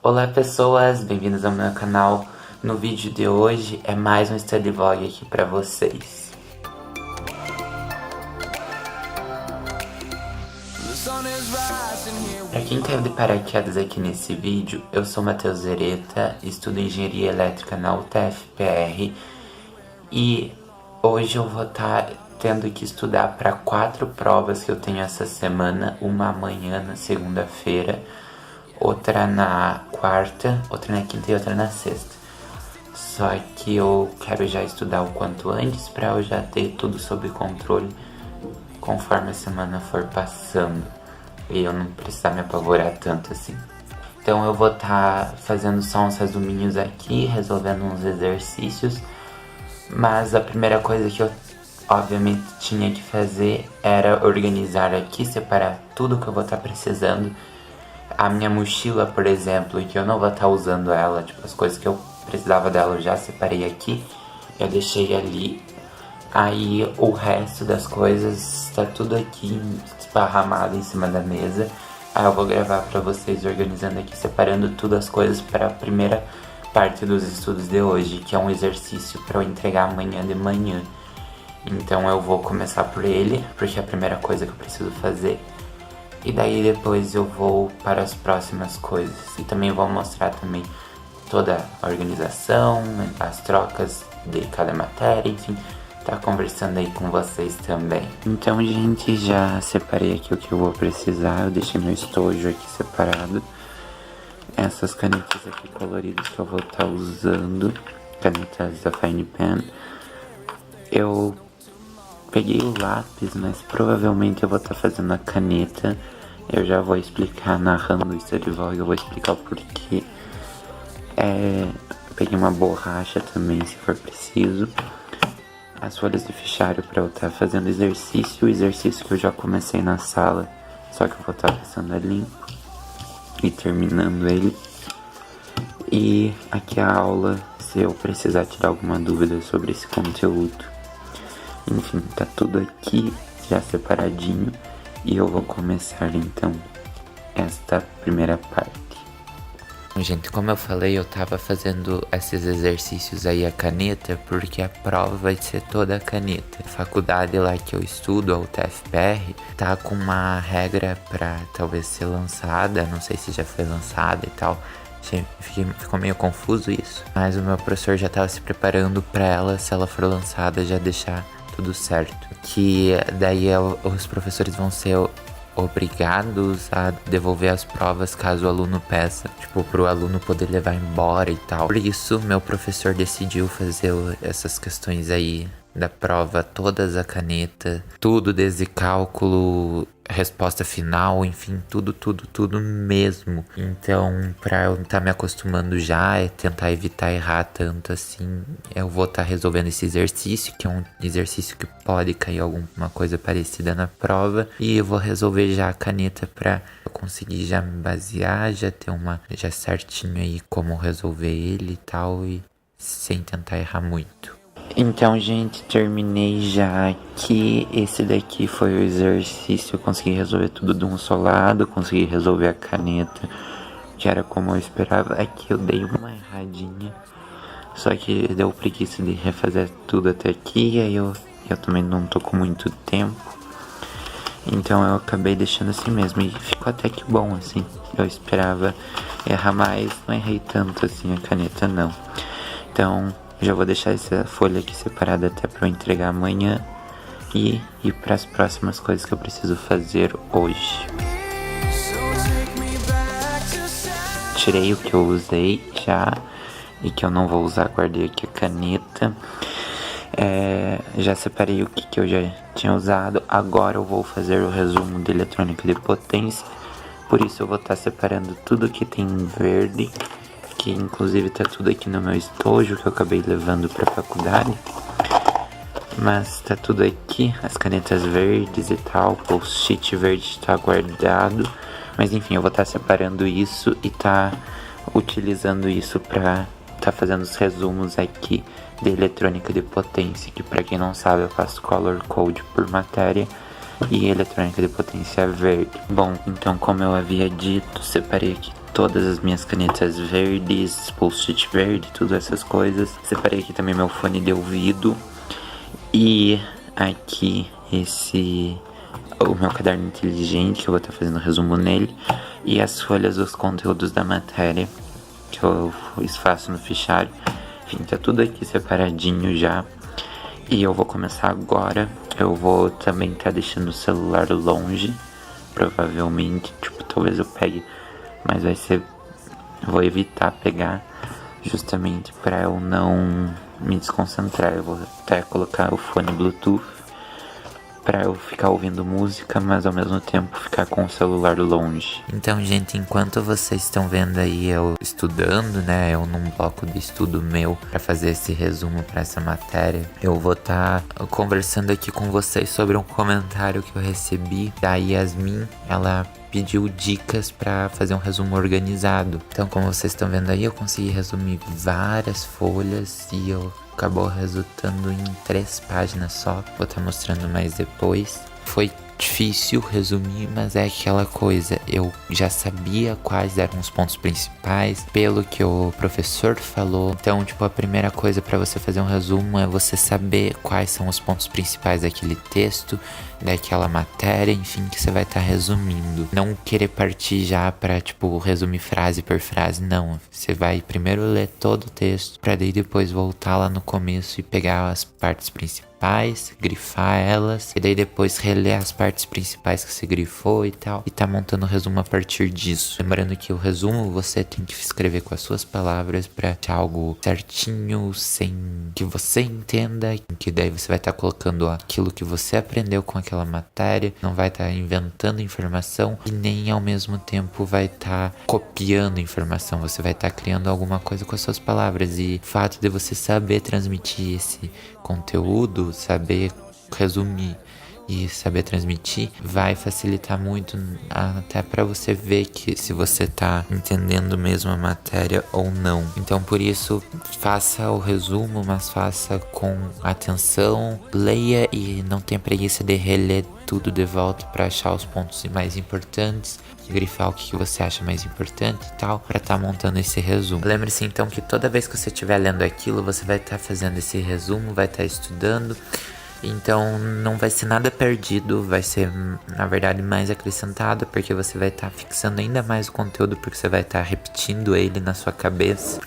Olá pessoas, bem-vindos ao meu canal. No vídeo de hoje é mais um study vlog aqui pra vocês. Pra quem caiu de paraquedas aqui nesse vídeo, eu sou Matheus Zereta, estudo Engenharia Elétrica na UTF-PR e hoje eu vou estar tendo que estudar para 4 provas que eu tenho essa semana, uma amanhã na segunda-feira, outra na quarta, outra na quinta e outra na sexta. Só que eu quero já estudar o quanto antes para eu já ter tudo sob controle conforme a semana for passando e eu não precisar me apavorar tanto assim. Então eu vou estar fazendo só uns resuminhos aqui, resolvendo uns exercícios, mas a primeira coisa que eu obviamente tinha que fazer era organizar aqui, separar tudo que eu vou estar precisando. A minha mochila, por exemplo, que eu não vou estar usando ela, tipo, as coisas que eu precisava dela eu já separei aqui, eu deixei ali. Aí o resto das coisas está tudo aqui esparramado em cima da mesa. Aí eu vou gravar pra vocês organizando aqui, separando tudo as coisas para a primeira parte dos estudos de hoje, que é um exercício para eu entregar amanhã de manhã. Então eu vou começar por ele, porque é a primeira coisa que eu preciso fazer. E daí depois eu vou para as próximas coisas. E também vou mostrar também toda a organização, as trocas de cada matéria, enfim, tá conversando aí com vocês também. Então, gente, já separei aqui o que eu vou precisar. Eu deixei meu estojo aqui separado. Essas canetas aqui coloridas que eu vou estar usando, canetas da Fine Pen. Eu peguei o lápis, mas provavelmente eu vou estar fazendo a caneta. Eu já vou explicar, narrando o study vlog, eu vou explicar o porquê. Peguei uma borracha também, se for preciso. As folhas de fichário para eu estar fazendo exercício. O exercício que eu já comecei na sala, só que eu vou estar passando a limpo e terminando ele. E aqui a aula, se eu precisar tirar alguma dúvida sobre esse conteúdo. Enfim, tá tudo aqui já separadinho e eu vou começar então esta primeira parte. Gente, como eu falei, eu tava fazendo esses exercícios aí a caneta porque a prova vai ser toda a caneta. A faculdade lá que eu estudo, a UTF-PR, tá com uma regra pra talvez ser lançada, não sei se já foi lançada e tal. Ficou meio confuso isso, mas o meu professor já tava se preparando pra ela, se ela for lançada, já deixar tudo certo. Que daí os professores vão ser obrigados a devolver as provas caso o aluno peça, tipo, pro aluno poder levar embora e tal. Por isso, meu professor decidiu fazer essas questões aí da prova, todas a caneta, tudo desde cálculo, resposta final, enfim, tudo mesmo. Então, pra eu estar me acostumando já, tentar evitar errar tanto assim, eu vou estar resolvendo esse exercício, que é um exercício que pode cair alguma coisa parecida na prova, e eu vou resolver já a caneta pra eu conseguir já me basear, já certinho aí como resolver ele e tal, e sem tentar errar muito. Então, gente, terminei já aqui. Esse daqui foi o exercício. Eu consegui resolver tudo de um só lado. Consegui resolver a caneta, que era como eu esperava. Aqui eu dei uma erradinha, só que deu preguiça de refazer tudo até aqui. E aí eu também não tô com muito tempo, então eu acabei deixando assim mesmo. E ficou até que bom, assim. Eu esperava errar mais, não errei tanto assim a caneta, não. Então já vou deixar essa folha aqui separada até para eu entregar amanhã e ir para as próximas coisas que eu preciso fazer hoje. Tirei o que eu usei já e que eu não vou usar, guardei aqui a caneta. Já separei o que eu já tinha usado. Agora eu vou fazer o resumo de eletrônica de potência, por isso eu vou estar separando tudo que tem em verde, que inclusive tá tudo aqui no meu estojo que eu acabei levando pra faculdade, mas tá tudo aqui, as canetas verdes e tal, o post-it verde tá guardado, mas enfim, eu vou estar separando isso e tá utilizando isso pra tá fazendo os resumos aqui de eletrônica de potência, que pra quem não sabe eu faço color code por matéria e eletrônica de potência verde. Bom, então como eu havia dito, separei aqui todas as minhas canetas verdes, post-it verde, tudo essas coisas. Separei aqui também meu fone de ouvido. E aqui o meu caderno inteligente, que eu vou estar fazendo resumo nele. E as folhas dos conteúdos da matéria, que eu faço no fichário. Enfim, tá tudo aqui separadinho já. E eu vou começar agora. Eu vou também estar deixando o celular longe, provavelmente. Tipo, talvez eu pegue, mas vou evitar pegar, justamente para eu não me desconcentrar. Eu vou até colocar o fone Bluetooth para eu ficar ouvindo música, mas ao mesmo tempo ficar com o celular longe. Então, gente, enquanto vocês estão vendo aí eu estudando, né, eu num bloco de estudo meu para fazer esse resumo para essa matéria, eu vou estar conversando aqui com vocês sobre um comentário que eu recebi da Yasmin. Ela pediu dicas para fazer um resumo organizado. Então, como vocês estão vendo aí, eu consegui resumir várias folhas e acabou resultando em 3 páginas só. Vou estar mostrando mais depois. Foi difícil resumir, mas é aquela coisa, eu já sabia quais eram os pontos principais pelo que o professor falou. Então, tipo, a primeira coisa para você fazer um resumo é você saber quais são os pontos principais daquele texto, daquela matéria, enfim, que você vai estar resumindo. Não querer partir já para, tipo, resumir frase por frase, não. Você vai primeiro ler todo o texto, para daí depois voltar lá no começo e pegar as partes principais, grifar elas, e daí depois reler as partes principais que você grifou e tal, e tá montando o resumo a partir disso. Lembrando que o resumo você tem que escrever com as suas palavras pra ter algo certinho, sem que você entenda, que daí você vai estar colocando aquilo que você aprendeu com aquela matéria, não vai estar inventando informação e nem ao mesmo tempo vai estar copiando informação, você vai estar criando alguma coisa com as suas palavras. E o fato de você saber transmitir esse conteúdo, saber resumir e saber transmitir vai facilitar muito até para você ver que se você tá entendendo mesmo a matéria ou não. Então, por isso, faça o resumo, mas faça com atenção, leia e não tenha preguiça de reler tudo de volta para achar os pontos mais importantes, grifar o que você acha mais importante e tal, para estar montando esse resumo. Lembre-se então que toda vez que você estiver lendo aquilo, você vai estar fazendo esse resumo, vai estar estudando. Então não vai ser nada perdido, vai ser na verdade mais acrescentado, porque você vai estar fixando ainda mais o conteúdo, porque você vai estar repetindo ele na sua cabeça,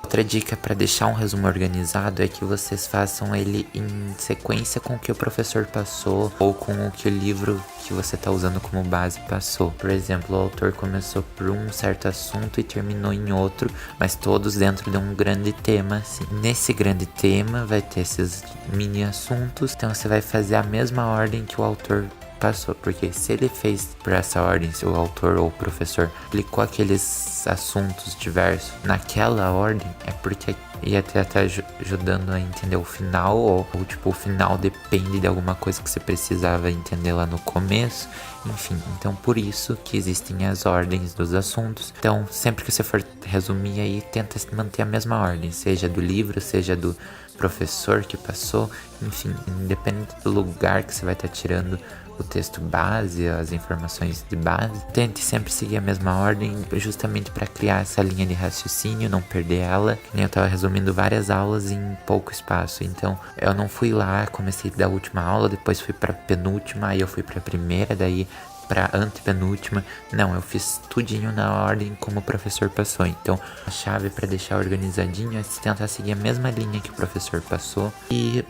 Outra dica para deixar um resumo organizado é que vocês façam ele em sequência com o que o professor passou ou com o que o livro que você está usando como base passou. Por exemplo, o autor começou por um certo assunto e terminou em outro, mas todos dentro de um grande tema, assim. Nesse grande tema vai ter esses mini assuntos, então você vai fazer a mesma ordem que o autor passou, porque se ele fez por essa ordem, se o autor ou o professor aplicou aqueles assuntos diversos naquela ordem, é porque ia até ajudando a entender o final, ou tipo, o final depende de alguma coisa que você precisava entender lá no começo, enfim. Então, por isso que existem as ordens dos assuntos. Então, sempre que você for resumir aí, tenta manter a mesma ordem, seja do livro, seja do professor que passou, enfim, independente do lugar que você vai estar tirando o texto base, as informações de base, tente sempre seguir a mesma ordem, justamente para criar essa linha de raciocínio, não perder ela. Eu estava resumindo várias aulas em pouco espaço, então eu não fui lá, comecei da última aula, depois fui para penúltima, aí eu fui para primeira, daí pra antepenúltima. Não, eu fiz tudinho na ordem como o professor passou. Então, a chave para deixar organizadinho é tentar seguir a mesma linha que o professor passou e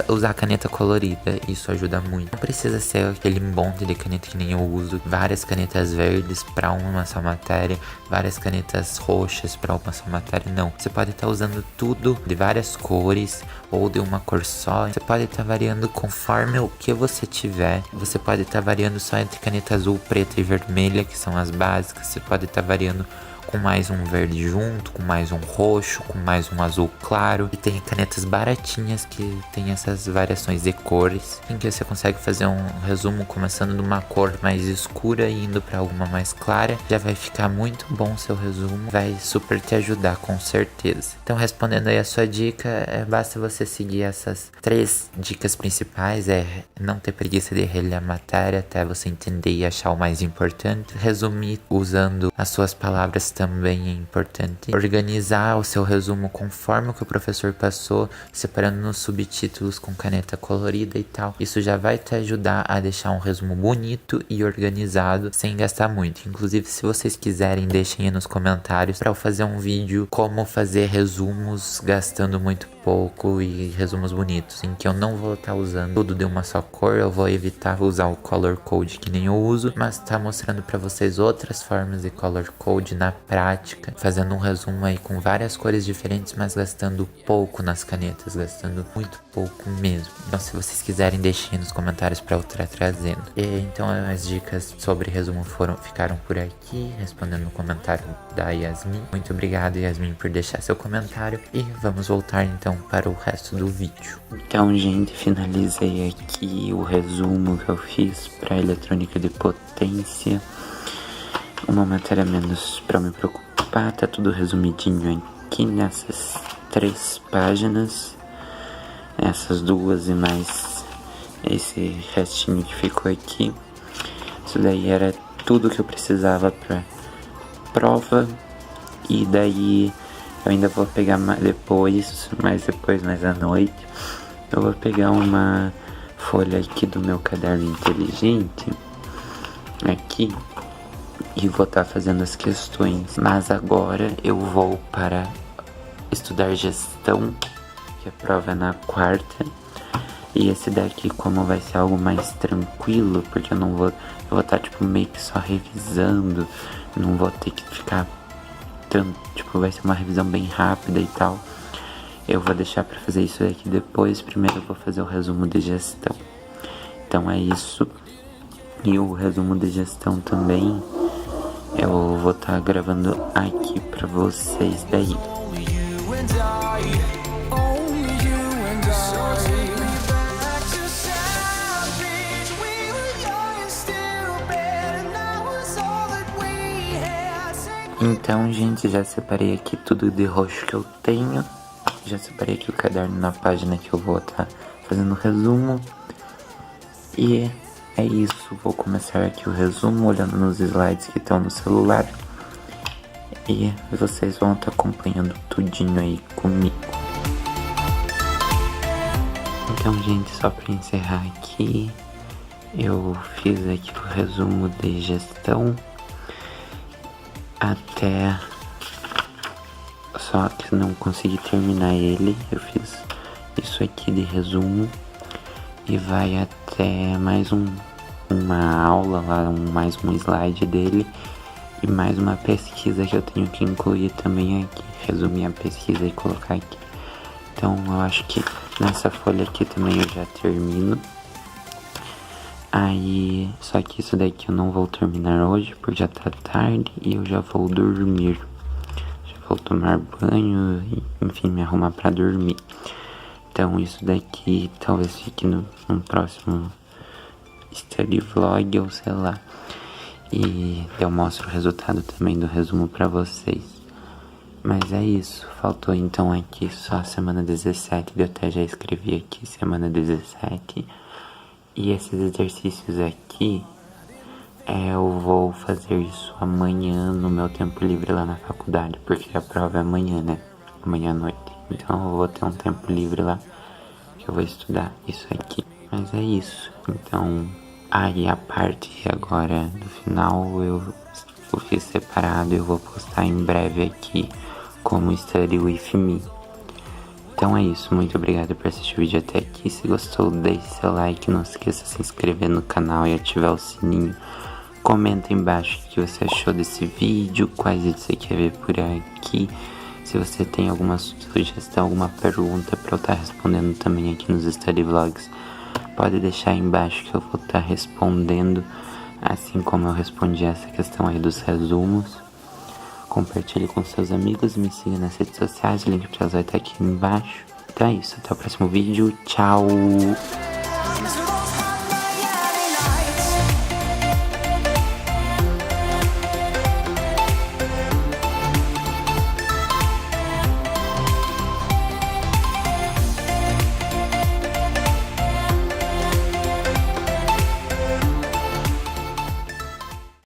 usar caneta colorida. Isso ajuda muito. Não precisa ser aquele monte de caneta que nem eu uso. Várias canetas verdes para uma só matéria, várias canetas roxas para uma só matéria. Não, você pode estar usando tudo de várias cores ou de uma cor só. Você pode estar variando conforme o que você tiver. Você pode estar variando só entre caneta azul, preta e vermelha, que são as básicas. Você pode estar variando com mais um verde junto, com mais um roxo, com mais um azul claro. E tem canetas baratinhas que tem essas variações de cores, em que você consegue fazer um resumo começando numa cor mais escura e indo para alguma mais clara. Já vai ficar muito bom seu resumo, vai super te ajudar com certeza. Então, respondendo aí a sua dica, basta você seguir essas 3 dicas principais. Não ter preguiça de reler a matéria até você entender e achar o mais importante. Resumir usando as suas palavras também é importante. Organizar o seu resumo conforme o que o professor passou, separando nos subtítulos com caneta colorida e tal. Isso já vai te ajudar a deixar um resumo bonito e organizado sem gastar muito. Inclusive, se vocês quiserem, deixem aí nos comentários para eu fazer um vídeo como fazer resumos gastando muito pouco e resumos bonitos, em que eu não vou estar usando tudo de uma só cor. Eu vou evitar usar o color code que nem eu uso, mas tá mostrando para vocês outras formas de color code na prática, fazendo um resumo aí com várias cores diferentes, mas gastando pouco nas canetas, gastando muito pouco mesmo. Então, se vocês quiserem, deixem nos comentários para eu estar trazendo. Então, as dicas sobre resumo ficaram por aqui, respondendo no comentário da Yasmin. Muito obrigado, Yasmin, por deixar seu comentário, e vamos voltar então para o resto do vídeo. Então, gente, finalizei aqui o resumo que eu fiz para eletrônica de potência. Uma matéria menos para me preocupar, tá tudo resumidinho aqui nessas 3 páginas, essas 2 e mais esse restinho que ficou aqui. Isso daí era tudo que eu precisava para prova, e daí eu ainda vou pegar mais à noite, eu vou pegar uma folha aqui do meu caderno inteligente aqui e vou estar fazendo as questões. Mas agora eu vou para estudar gestão, que a prova é na 4ª. E esse daqui, como vai ser algo mais tranquilo, porque eu vou estar tipo meio que só revisando, não vou ter que ficar tanto, tipo, vai ser uma revisão bem rápida e tal. Eu vou deixar pra fazer isso daqui depois. Primeiro eu vou fazer o resumo de gestão. Então é isso. E o resumo de gestão também eu vou estar gravando aqui pra vocês daí. Então, gente, já separei aqui tudo de roxo que eu tenho. Já separei aqui o caderno na página que eu vou estar fazendo o resumo. E é isso, vou começar aqui o resumo olhando nos slides que estão no celular. E vocês vão estar acompanhando tudinho aí comigo. Então, gente, só para encerrar aqui, eu fiz aqui o resumo de gestão até, só que não consegui terminar ele. Eu fiz isso aqui de resumo e vai até mais uma aula lá, mais um slide dele e mais uma pesquisa que eu tenho que incluir também aqui, resumir a pesquisa e colocar aqui. Então eu acho que nessa folha aqui também eu já termino. Aí, só que isso daqui eu não vou terminar hoje, porque já tá tarde e eu já vou dormir. Já vou tomar banho e, enfim, me arrumar pra dormir. Então isso daqui talvez fique no próximo study vlog ou sei lá. E eu mostro o resultado também do resumo pra vocês. Mas é isso, faltou então aqui só a semana 17, eu até já escrevi aqui, semana 17. E esses exercícios aqui, eu vou fazer isso amanhã no meu tempo livre lá na faculdade, porque a prova é amanhã, né? Amanhã à noite. Então eu vou ter um tempo livre lá, que eu vou estudar isso aqui. Mas é isso. Então, aí a parte agora do final eu fiz separado, eu vou postar em breve aqui como Study With Me. Então é isso, muito obrigado por assistir o vídeo até aqui. Se gostou, deixe seu like, não esqueça de se inscrever no canal e ativar o sininho. Comenta embaixo o que você achou desse vídeo, quais vídeos você quer ver por aqui. Se você tem alguma sugestão, alguma pergunta para eu estar respondendo também aqui nos Study Vlogs, pode deixar aí embaixo que eu vou estar respondendo, assim como eu respondi essa questão aí dos resumos. compartilhe com seus amigos, me siga nas redes sociais, o link para elas vai estar aqui embaixo. Então é isso, até o próximo vídeo, tchau!